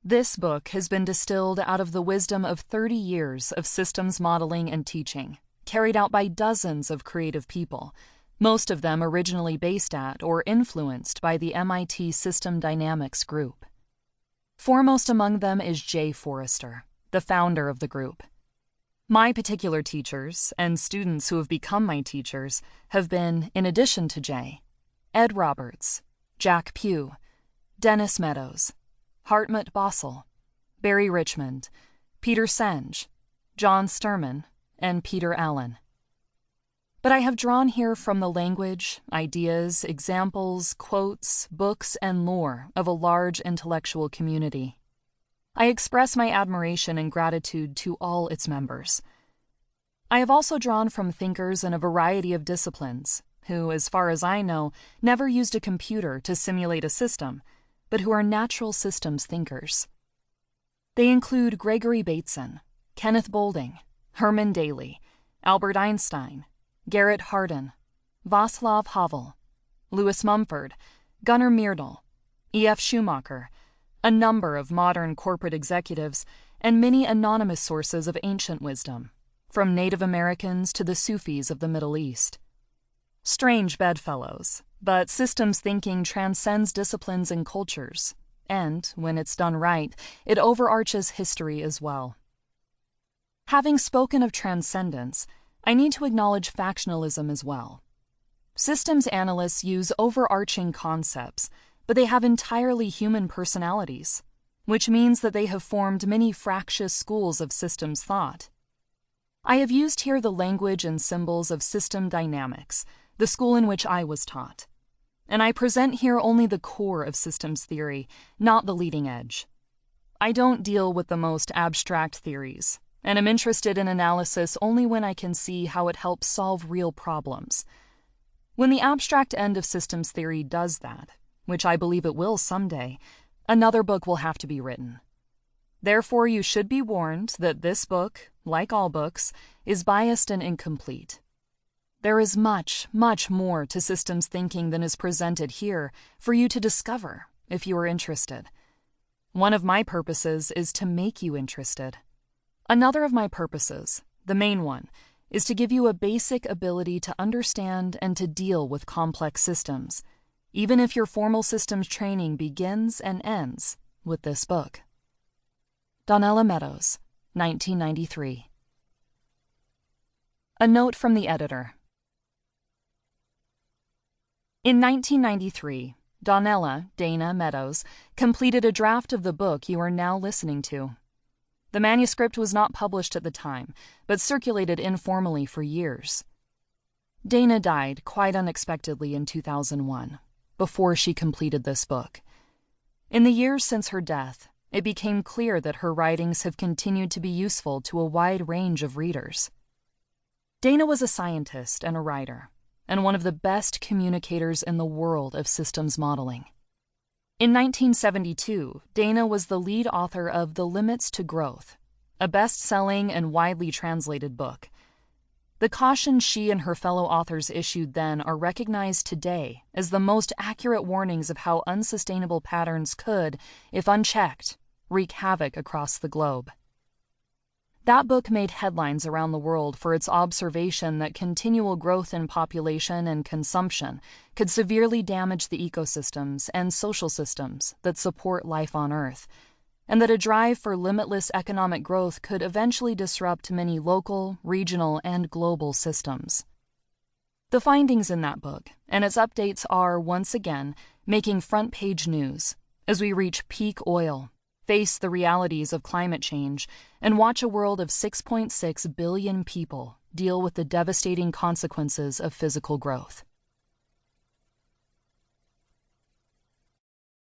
This book has been distilled out of the wisdom of 30 years of systems modeling and teaching, carried out by dozens of creative people, most of them originally based at or influenced by the MIT System Dynamics group. Foremost among them is Jay Forrester, the founder of the group. My particular teachers, and students who have become my teachers, have been, in addition to Jay, Ed Roberts, Jack Pugh, Dennis Meadows, Hartmut Bossel, Barry Richmond, Peter Senge, John Sturman, and Peter Allen. But I have drawn here from the language, ideas, examples, quotes, books, and lore of a large intellectual community. I express my admiration and gratitude to all its members. I have also drawn from thinkers in a variety of disciplines who, as far as I know, never used a computer to simulate a system, but who are natural systems thinkers. They include Gregory Bateson, Kenneth Boulding, Herman Daly, Albert Einstein, Garrett Hardin, Václav Havel, Louis Mumford, Gunnar Myrdal, E.F. Schumacher, a number of modern corporate executives, and many anonymous sources of ancient wisdom, from Native Americans to the Sufis of the Middle East. Strange bedfellows, but systems thinking transcends disciplines and cultures, and, when it's done right, it overarches history as well. Having spoken of transcendence, I need to acknowledge factionalism as well. Systems analysts use overarching concepts, but they have entirely human personalities, which means that they have formed many fractious schools of systems thought. I have used here the language and symbols of system dynamics, the school in which I was taught, and I present here only the core of systems theory, not the leading edge. I don't deal with the most abstract theories, and am interested in analysis only when I can see how it helps solve real problems. When the abstract end of systems theory does that, which I believe it will someday, another book will have to be written. Therefore, you should be warned that this book, like all books, is biased and incomplete. There is much, much more to systems thinking than is presented here for you to discover if you are interested. One of my purposes is to make you interested. Another of my purposes, the main one, is to give you a basic ability to understand and to deal with complex systems, even if your formal systems training begins and ends with this book. Donella Meadows, 1993. A note from the editor. In 1993, Donella, Dana Meadows, completed a draft of the book you are now listening to. The manuscript was not published at the time, but circulated informally for years. Dana died quite unexpectedly in 2001, before she completed this book. In the years since her death, it became clear that her writings have continued to be useful to a wide range of readers. Dana was a scientist and a writer, and one of the best communicators in the world of systems modeling. In 1972, Dana was the lead author of The Limits to Growth, a best-selling and widely translated book. The cautions she and her fellow authors issued then are recognized today as the most accurate warnings of how unsustainable patterns could, if unchecked, wreak havoc across the globe. That book made headlines around the world for its observation that continual growth in population and consumption could severely damage the ecosystems and social systems that support life on Earth, and that a drive for limitless economic growth could eventually disrupt many local, regional, and global systems. The findings in that book and its updates are, once again, making front-page news as we reach peak oil, face the realities of climate change, and watch a world of 6.6 billion people deal with the devastating consequences of physical growth.